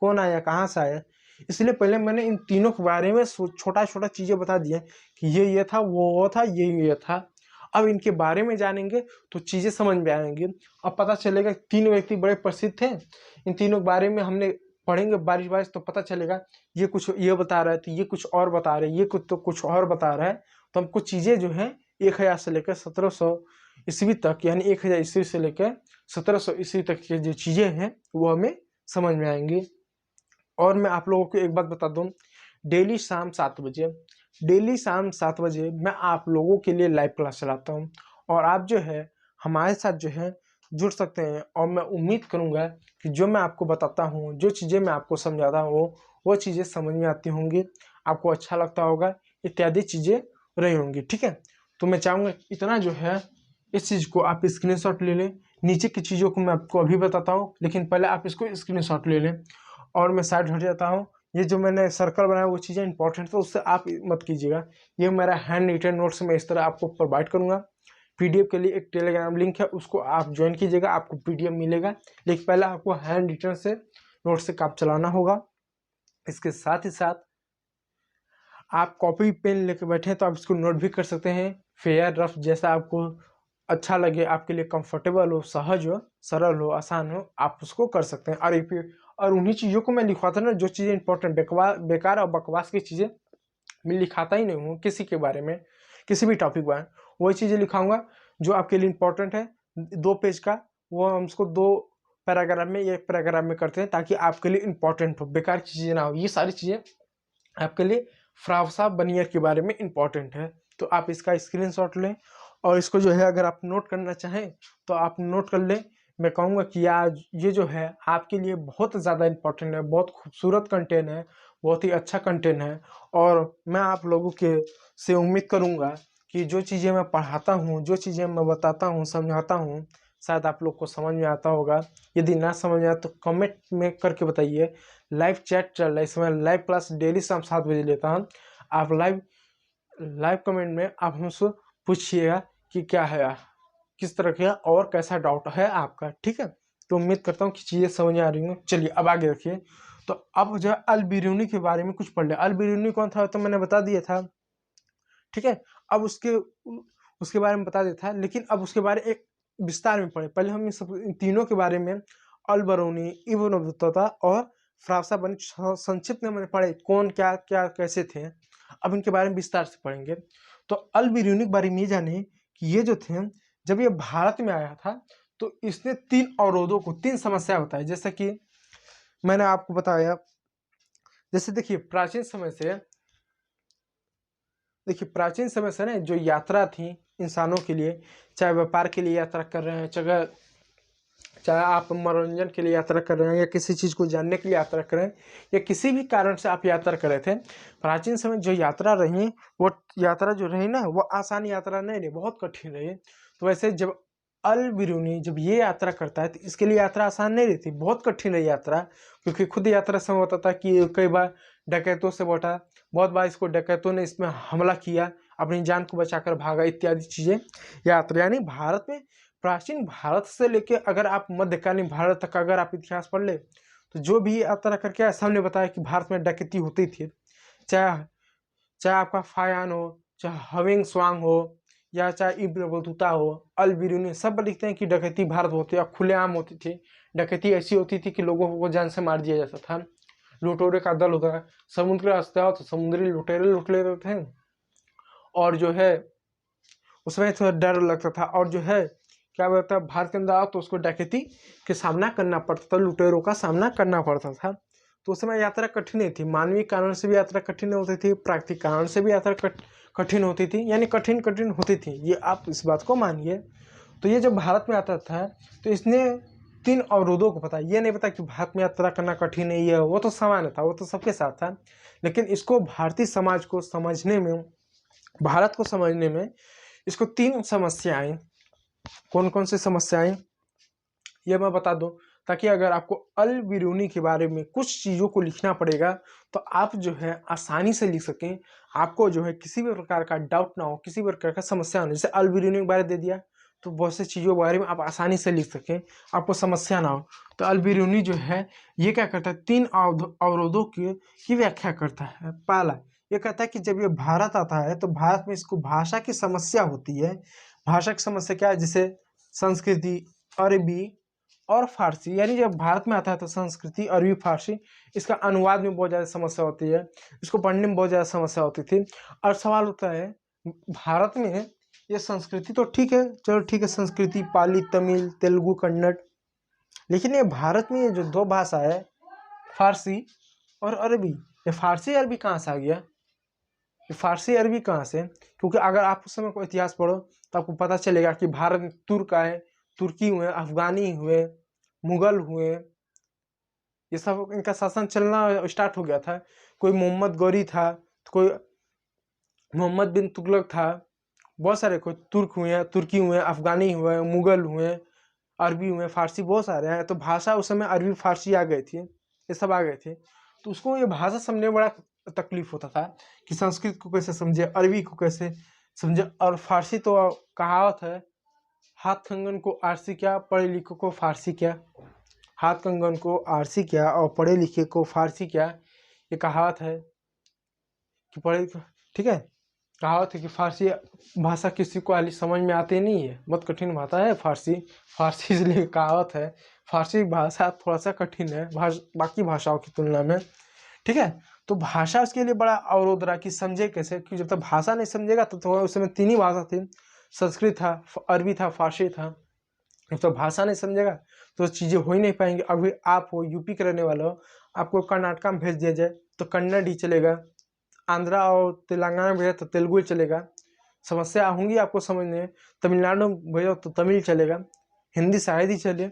कौन आया, कहाँ से आया। इसलिए पहले मैंने इन तीनों के बारे में छोटा छोटा चीज़ें बता दिया कि ये था, वो था, ये था। अब इनके बारे में जानेंगे तो चीज़ें समझ में आएंगी। अब पता चलेगा 3 व्यक्ति बड़े प्रसिद्ध थे, इन तीनों के बारे में हमने पढ़ेंगे बारिश बारिश तो पता चलेगा ये कुछ ये बता रहा है तो ये कुछ और बता रहे हैं, ये कुछ और बता रहा है। तो हमको चीज़ें जो हैं 1000 से लेकर 1700 ईस्वी तक, यानी 1000 ईस्वी से लेकर 1700 ईस्वी तक की जो चीज़ें हैं वो हमें समझ में आएंगी। और मैं आप लोगों को एक बात बता दूं, डेली शाम 7 बजे मैं आप लोगों के लिए लाइव क्लास चलाता हूं और आप जो है हमारे साथ जो है जुड़ सकते हैं। और मैं उम्मीद करूंगा कि जो मैं आपको बताता हूं, जो चीज़ें मैं आपको समझाता हूं वो चीज़ें समझ में आती होंगी, आपको अच्छा लगता होगा, इत्यादि चीज़ें रही होंगी। ठीक है, तो मैं चाहूँगा इतना जो है इस चीज़ को आप स्क्रीनशॉट ले लें। नीचे की चीज़ों को मैं आपको अभी बताता हूँ, लेकिन पहले आप इसको स्क्रीनशॉट ले लें। और मैं साइड हट जाता हूँ। ये जो मैंने सर्कल बनाया वो चीज़ें इंपॉर्टेंट है, उससे आप मत कीजिएगा। ये मेरा हैंड रिटन नोट्स मैं इस तरह आपको प्रोवाइड करूँगा। पीडीएफ के लिए एक टेलीग्राम लिंक है, उसको आप ज्वाइन कीजिएगा, आपको पीडीएफ मिलेगा। लेकिन पहले आपको हैंड रिटन से नोट से काम चलाना होगा। इसके साथ ही साथ आप कॉपी पेन लेके बैठे हैं तो आप इसको नोट भी कर सकते हैं। फेयर रफ जैसा आपको अच्छा लगे, आपके लिए कंफर्टेबल हो, सहज हो, सरल हो, आसान हो, आप उसको कर सकते हैं। और उन्हीं चीज़ों को मैं लिखवाता ना, जो चीज़ें इंपॉर्टेंट, बेकार और बकवास की चीज़ें मैं लिखाता ही नहीं हूँ किसी के बारे में, किसी भी टॉपिक बारे में। वही चीज़ें लिखाऊंगा जो आपके लिए इंपॉर्टेंट है। 2 पेज का वो हम उसको 2 पैराग्राफ में, 1 पैराग्राफ में करते हैं ताकि आपके लिए इंपॉर्टेंट हो, बेकार की चीज़ें ना हो। ये सारी चीज़ें आपके लिए फ्रांसा बर्नियर के बारे में इंपॉर्टेंट है। तो आप इसका स्क्रीनशॉट लें और इसको जो है अगर आप नोट करना चाहें तो आप नोट कर लें। मैं कहूँगा कि आज ये जो है आपके लिए बहुत ज़्यादा इंपॉर्टेंट है, बहुत खूबसूरत कंटेंट है, बहुत ही अच्छा कंटेंट है। और मैं आप लोगों के से उम्मीद करूँगा कि जो चीज़ें मैं पढ़ाता हूँ, जो चीज़ें मैं बताता हूँ, समझाता हूँ, शायद आप लोग को समझ में आता होगा। यदि ना समझ में आए तो कमेंट में करके बताइए। लाइव चैट चल रहा है इस समय, लाइव क्लास डेली शाम 7 बजे लेता हूँ। आप लाइव कमेंट में आप हमसे पूछिएगा कि क्या है, किस तरह का और कैसा डाउट है आपका। ठीक है, तो उम्मीद करता हूँ कि चीज़ें समझ में आ रही हूँ। चलिए अब आगे रखिए। तो अब जो है अल बिरूनी के बारे में कुछ पढ़ ले। अल बिरूनी कौन था तो मैंने बता दिया था। ठीक है, अब उसके बारे में बता दिया था, लेकिन अब उसके बारे में एक विस्तार में पढ़े। पहले हम इन तीनों के बारे में, अल बिरूनी, इब्न बतूता और फ्रांसा बर्नियर, संक्षिप्त में मैंने पढ़े कौन क्या क्या कैसे थे। अब इनके बारे में विस्तार से पढ़ेंगे। तो अल बिरूनी के बारे में ये जाने कि ये जो थे, जब ये भारत में आया था तो इसने 3 अवरोधों को, 3 समस्या बताई। जैसे कि मैंने आपको बताया, जैसे देखिए प्राचीन समय से ना जो यात्रा थी इंसानों के लिए, चाहे व्यापार के लिए यात्रा कर रहे हैं, चाहे आप मनोरंजन के लिए यात्रा कर रहे हैं, या किसी चीज़ को जानने के लिए यात्रा कर रहे हैं, या किसी भी कारण से आप यात्रा कर रहे थे, प्राचीन समय जो यात्रा रही वो यात्रा जो रही ना वो आसान यात्रा नहीं रही, बहुत कठिन रही। तो वैसे जब अल बिरूनी जब ये यात्रा करता है तो इसके लिए यात्रा आसान नहीं रहती, बहुत कठिन है यात्रा, क्योंकि खुद यात्रा समय होता था कि कई बार डकैतों से बटा, बहुत बार इसको डकैतों ने इसमें हमला किया, अपनी जान को बचाकर भागा इत्यादि चीज़ें यात्रा। यानी भारत में प्राचीन भारत से लेके अगर आप मध्यकालीन भारत तक अगर आप इतिहास पढ़ ले तो जो भी यात्रा करके आया सबने बताया कि भारत में डकैती होती थी, चाहे चाहे आपका फायान हो, चाहे हविंग स्वांग हो, या चाहे इब्न बतूता हो, अल बिरूनी, सब लिखते हैं कि डकैती भारत होती है, खुलेआम होती थी। डकैती ऐसी होती थी कि लोगों को जान से मार दिया जाता था। लुटेरे का दल होता है, समुद्र रास्ते आओ तो समुद्री लुटेरे लुट लेते थे, और जो है उसमें थोड़ा डर लगता था, और जो है क्या बोलता है भारत के अंदर आओ तो उसको डकैती के सामना करना पड़ता था, लुटेरों का सामना करना पड़ता था। तो उस समय यात्रा कठिन नहीं थी, मानवीय कारण से भी यात्रा कठिन होती थी, प्राकृतिक कारण से भी यात्रा कठिन होती थी, यानी कठिन कठिन होती थी, ये आप इस बात को मानिए। तो ये जब भारत में आता था तो इसने 3 अवरोधों को पता, ये नहीं पता कि भारत में यात्रा करना कठिन है, ये वो तो सामान्य था, वो तो सबके साथ था, लेकिन इसको भारतीय समाज को समझने में, भारत को समझने में इसको 3 समस्याएं, कौन कौन सी समस्याएं ये मैं बता दूं, ताकि अगर आपको अल बिरूनी के बारे में कुछ चीज़ों को लिखना पड़ेगा तो आप जो है आसानी से लिख सकें, आपको जो है किसी भी प्रकार का डाउट ना हो, किसी भी प्रकार का समस्या ना हो। जैसे अल बिरूनी के बारे में दे दिया तो बहुत से चीज़ों के बारे में आप आसानी से लिख सकें, आपको समस्या ना हो। तो अल बिरूनी जो है ये क्या करता है, 3 अवरोधों की व्याख्या करता है। पहला ये कहता है कि जब ये भारत आता है तो भारत में इसको भाषा की समस्या होती है। भाषा की समस्या क्या है, जैसे संस्कृति, अरबी और फारसी, यानी जब भारत में आता है तो संस्कृति, अरबी, फारसी, इसका अनुवाद में बहुत ज़्यादा समस्या होती है, इसको पढ़ने में बहुत ज़्यादा समस्या होती थी। और सवाल होता है भारत में ये संस्कृति तो ठीक है, चलो ठीक है, संस्कृति पाली, तमिल, तेलुगु, कन्नड़, लेकिन ये भारत में ये जो 2 भाषा है फारसी और अरबी, ये फारसी अरबी कहाँ से आ गया, ये फारसी अरबी कहाँ से? क्योंकि अगर आप उस समय को इतिहास पढ़ो तो आपको पता चलेगा कि भारत में तुर्क आए, तुर्की हुए, अफगानी हुए, मुगल हुए, ये सब इनका शासन चलना स्टार्ट हो गया था। कोई मोहम्मद गौरी था, तो कोई मोहम्मद बिन तुगलक था, बहुत सारे, कोई तुर्क हुए, तुर्की हुए, अफगानी हुए, मुगल हुए, अरबी हुए, फारसी, बहुत सारे हैं। तो भाषा उस समय अरबी फारसी आ गई थी, ये सब आ गए थे, तो उसको ये भाषा समझने में बड़ा तकलीफ होता था कि संस्कृत को कैसे समझे, अरबी को कैसे समझे। और फारसी तो कहावत है, हाथ कंगन को आरसी क्या, पढ़े लिखे को फारसी क्या, हाथ कंगन को आरसी क्या और पढ़े लिखे को फारसी क्या, ये कहावत है कि पढ़े, ठीक है, कहावत है कि फारसी भाषा किसी को समझ में आती नहीं है, बहुत कठिन भाषा है फारसी, फारसी इसलिए कहावत है, फारसी भाषा थोड़ा सा कठिन है बाकी भाषाओं की तुलना में, ठीक है। तो भाषा उसके लिए बड़ा अवरोध रहा कि समझे कैसे, क्योंकि जब तक भाषा नहीं समझेगा तो उस समय 3 ही भाषा थी, संस्कृत था, अरबी था, फारसी था। जब तक भाषा नहीं समझेगा तो चीज़ें हो ही नहीं पाएंगी। अभी आप हो यूपी के रहने वाले हो, आपको कर्नाटका में भेज दिया जाए तो कन्नड़ ही चलेगा, आंध्रा और तेलंगाना में भेजा तो तेलुगु ही चलेगा, समस्या होंगी आपको समझने में। तमिलनाडु में भेजो तो तमिल चलेगा, हिंदी शायद ही चले।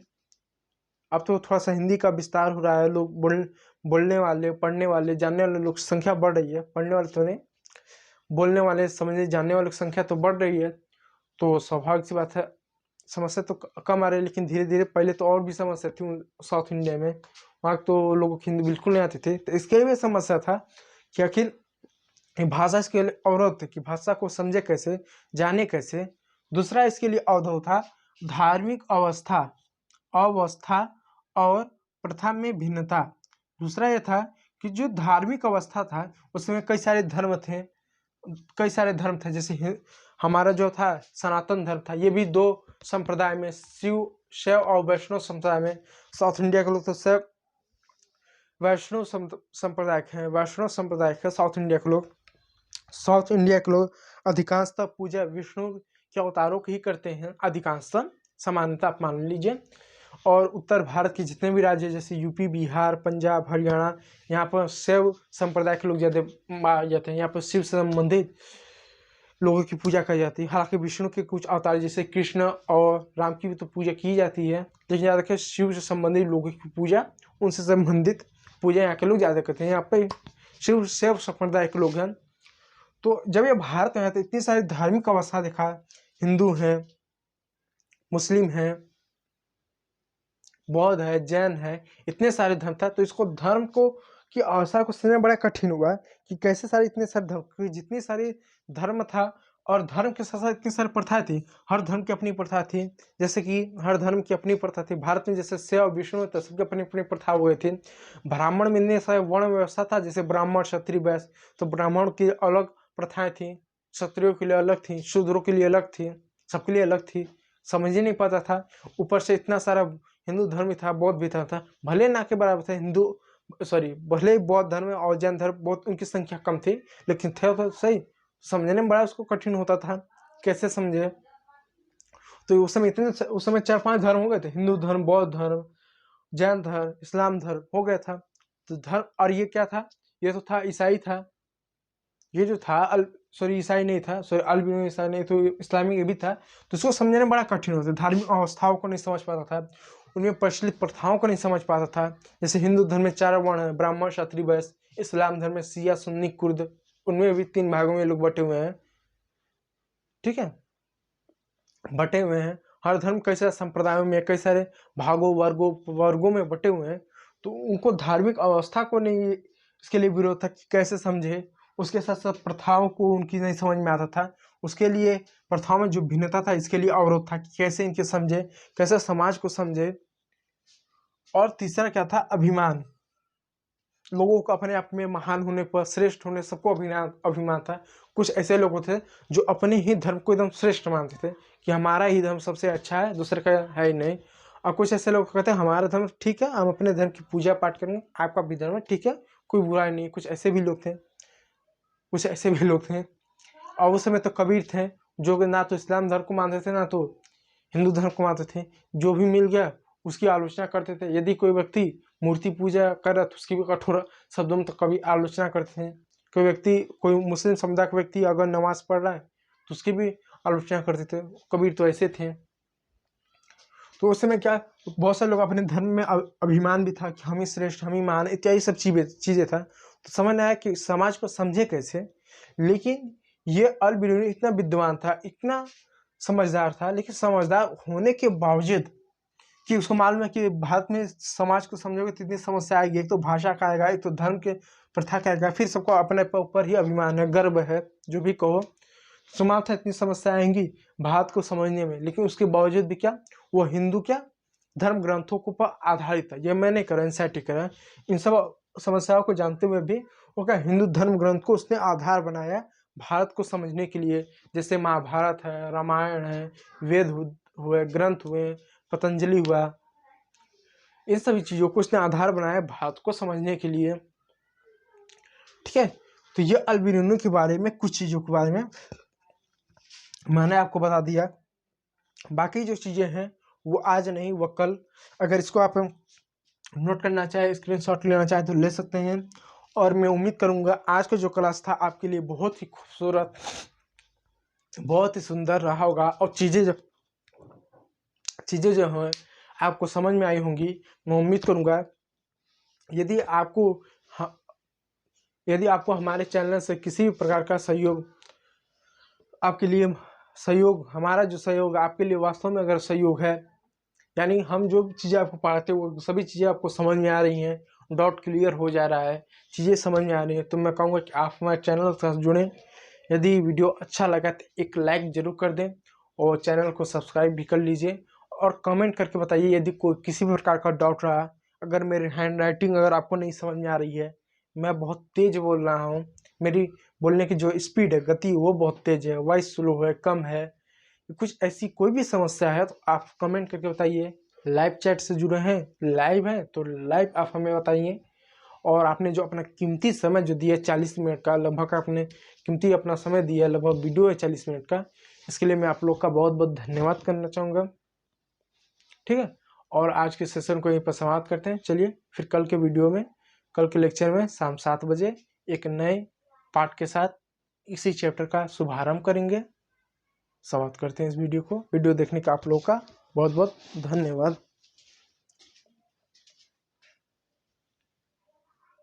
अब तो थोड़ा सा हिंदी का विस्तार हो रहा है, लोग बोलने वाले, पढ़ने वाले, जानने वाले लोग की संख्या बढ़ रही है, पढ़ने वाले तो नहीं, बोलने वाले, समझने जानने वालों की संख्या तो बढ़ रही है, तो स्वाभाविक सी बात है समस्या तो कम आ रही है। लेकिन धीरे धीरे, पहले तो और भी समस्या थी साउथ इंडिया में, वहाँ तो लोगों को हिंदी बिल्कुल नहीं आती थी, तो इसके लिए भी समस्या था कि आखिर भाषा इसके लिए अवरोध थे कि भाषा को समझे कैसे, जाने कैसे। दूसरा इसके लिए अवरोध था धार्मिक अवस्था और प्रथा में भिन्नता। दूसरा यह था कि जो धार्मिक अवस्था था उसमें कई सारे धर्म थे, जैसे हमारा जो था सनातन धर्म था, ये भी 2 संप्रदाय में, शैव और वैष्णव संप्रदाय में। साउथ इंडिया के लोग तो शैव वैष्णव संप्रदाय के हैं, वैष्णव संप्रदाय के साउथ इंडिया के लोग अधिकांशतः पूजा विष्णु के अवतारों की ही करते हैं, अधिकांशतः, समानता आप मान लीजिए। और उत्तर भारत के जितने भी राज्य जैसे यूपी, बिहार, पंजाब, हरियाणा, यहाँ पर शैव संप्रदाय के लोग ज़्यादा माने जाते हैं, यहाँ पर शिव से संबंधित लोगों की पूजा की जाती है। हालांकि विष्णु के कुछ अवतार जैसे कृष्ण और राम की भी तो पूजा की जाती है, लेकिन ज़्यादा करके शिव से संबंधित लोगों की पूजा, उनसे संबंधित पूजा यहाँ के लोग ज़्यादा करते हैं। यहाँ पे शैव संप्रदाय के लोग हैं। तो जब ये भारत में आए तो इतनी सारी धार्मिक अवस्था देखा, हिंदू हैं, मुस्लिम हैं, बौद्ध है, जैन है, इतने सारे धर्म था। तो इसको धर्म को की अवस्था को समझना बड़ा कठिन हुआ कि कैसे सारे इतने सारे धर्म, जितनी सारी धर्म था और धर्म के साथ साथ इतनी सारी प्रथाएं थी। हर धर्म की अपनी प्रथा थी, जैसे कि हर धर्म की अपनी प्रथा थी। भारत में जैसे शैव विष्णु तो सबकी अपनी अपनी प्रथा हुए थे। ब्राह्मण में इतने सारे वर्ण व्यवस्था था, जैसे ब्राह्मण क्षत्रिय वैश्य, तो ब्राह्मण की अलग प्रथाएं थी, क्षत्रियों के लिए अलग थी, शूद्रों के लिए अलग थी, सबके लिए अलग थी। समझ ही नहीं पाता था। ऊपर से इतना सारा हिंदू धर्म भी था, बौद्ध भी था, भले ना के बराबर थे हिंदू, सॉरी भले ही बौद्ध धर्म और जैन धर्म बहुत उनकी संख्या कम थी, लेकिन थे तो सही। समझने में बड़ा उसको कठिन होता था, कैसे समझे। तो उस समय 4-5 धर्म हो गए थे, हिंदू धर्म, बौद्ध धर्म, जैन धर्म, इस्लाम धर्म हो गया था। तो धर्म, और ये क्या था, ये तो था ईसाई था, ये जो था सॉरी ईसाई नहीं था, सॉरी अल्बिनो ईसाई नहीं, तो इस्लामिक ये भी था। तो इसको समझने में बड़ा कठिन होता था। धार्मिक अवस्थाओं को नहीं समझ पाता था, उनमें प्रचलित प्रथाओं को नहीं समझ पाता था। जैसे हिंदू धर्म में 4 वर्ण है, ब्राह्मण क्षत्रिय वैश्य। इस्लाम धर्म में शिया सुन्नी कुर्द, उनमें भी 3 भागों में लोग बटे हुए हैं, ठीक है, बटे हुए हैं। हर धर्म कई सारे संप्रदायों में, कई सारे भागों वर्गों में बटे हुए हैं। तो उनको धार्मिक अवस्था को नहीं, इसके लिए विरोध था कि कैसे समझे। उसके साथ साथ प्रथाओं को उनकी नहीं समझ में आता था, उसके लिए प्रथाओं में जो भिन्नता था इसके लिए अवरोध था कि कैसे इनके समझे, कैसे समाज को समझे। और तीसरा क्या था, अभिमान। लोगों को अपने आप में महान होने पर, श्रेष्ठ होने, सबको अभिमान था। कुछ ऐसे लोग थे जो अपने ही धर्म को एकदम श्रेष्ठ मानते थे कि हमारा ही धर्म सबसे अच्छा है, दूसरे का है ही नहीं। और कुछ ऐसे लोग कहते हैं हमारा धर्म ठीक है, हम अपने धर्म की पूजा पाठ करेंगे, आपका भी धर्म ठीक है, कोई बुराई नहीं। कुछ ऐसे भी लोग थे, कुछ ऐसे भी लोग थे। और उस समय तो कबीर थे, जो ना तो इस्लाम धर्म को मानते थे, ना तो हिंदू धर्म को मानते थे। जो भी मिल गया उसकी आलोचना करते थे। यदि कोई व्यक्ति मूर्ति पूजा कर रहा तो उसकी भी कठोर शब्दों में तो कभी आलोचना करते थे। कोई व्यक्ति, कोई मुस्लिम समुदाय का व्यक्ति अगर नमाज पढ़ रहा है तो उसकी भी आलोचना करते थे। कबीर तो ऐसे थे। तो उस समय क्या, बहुत सारे लोग अपने धर्म में अभिमान भी था कि हम ही श्रेष्ठ, हम ही महान, इत्यादि सब चीजें था। तो समझ आया कि समाज को समझे कैसे। लेकिन ये अल बिरूनी इतना विद्वान था, इतना समझदार था, लेकिन समझदार होने के बावजूद कि उसको मालूम है कि भारत में समाज को समझोगे तो इतनी समस्या आएगी। एक तो भाषा का आएगा, एक तो धर्म के प्रथा का आएगा, फिर सबको अपने ऊपर ही अभिमान है, गर्व है, जो भी कहो। सुना था इतनी समस्या आएंगी भारत को समझने में, लेकिन उसके बावजूद भी क्या, वो हिंदू क्या धर्म ग्रंथों के ऊपर आधारित है। ये मैं नहीं करा, एनसीईआरटी करा। इन सब समस्याओं को जानते हुए भी वो क्या, हिंदू धर्म ग्रंथ को उसने आधार बनाया भारत को समझने के लिए। जैसे महाभारत है, रामायण है, वेद हुए, ग्रंथ हुए, पतंजलि हुआ, इन सभी चीज़ों को उसने आधार बनाया भारत को समझने के लिए, ठीक है। तो ये अल्बिनो के बारे में, कुछ चीज़ों के बारे में मैंने आपको बता दिया। बाकी जो चीज़ें हैं वो आज नहीं, वो कल। अगर इसको आप नोट करना चाहे, स्क्रीनशॉट लेना चाहे तो ले सकते हैं। और मैं उम्मीद करूंगा आज का जो क्लास था आपके लिए बहुत ही खूबसूरत, बहुत ही सुंदर रहा होगा। और चीज़ें जो हैं आपको समझ में आई होंगी। मैं उम्मीद करूंगा यदि आपको हमारे चैनल से किसी भी प्रकार का सहयोग आपके लिए, हमारा जो सहयोग आपके लिए वास्तव में अगर सहयोग है, यानी हम जो चीज़ें आपको पढ़ाते हैं वो सभी चीज़ें आपको समझ में आ रही हैं, डाउट क्लियर हो जा रहा है, चीज़ें समझ में आ रही हैं, तो मैं कहूँगा कि आप हमारे चैनल के साथ जुड़ें। यदि वीडियो अच्छा लगा तो एक लाइक ज़रूर कर दें और चैनल को सब्सक्राइब भी कर लीजिए। और कमेंट करके बताइए यदि कोई किसी भी प्रकार का डाउट रहा। अगर मेरी हैंड राइटिंग अगर आपको नहीं समझ में आ रही है, मैं बहुत तेज़ बोल रहा हूँ, मेरी बोलने की जो स्पीड है, गति, वो बहुत तेज़ है, वॉइस स्लो है, कम है, कुछ ऐसी कोई भी समस्या है तो आप कमेंट करके बताइए। लाइव चैट से जुड़े हैं, लाइव हैं तो लाइव आप हमें बताइए। और आपने जो अपना कीमती समय जो दिया 40 मिनट का, लगभग आपने कीमती अपना समय दिया, लगभग वीडियो है 40 मिनट का, इसके लिए मैं आप लोग का बहुत बहुत धन्यवाद करना चाहूँगा, ठीक है। और आज के सेशन को यहीं पर समाप्त करते हैं। चलिए फिर कल के वीडियो में, कल के लेक्चर में शाम 7 बजे एक नए पार्ट के साथ इसी चैप्टर का शुभारंभ करेंगे। समाप्त करते हैं इस वीडियो को। वीडियो देखने का आप लोगों का बहुत बहुत धन्यवाद।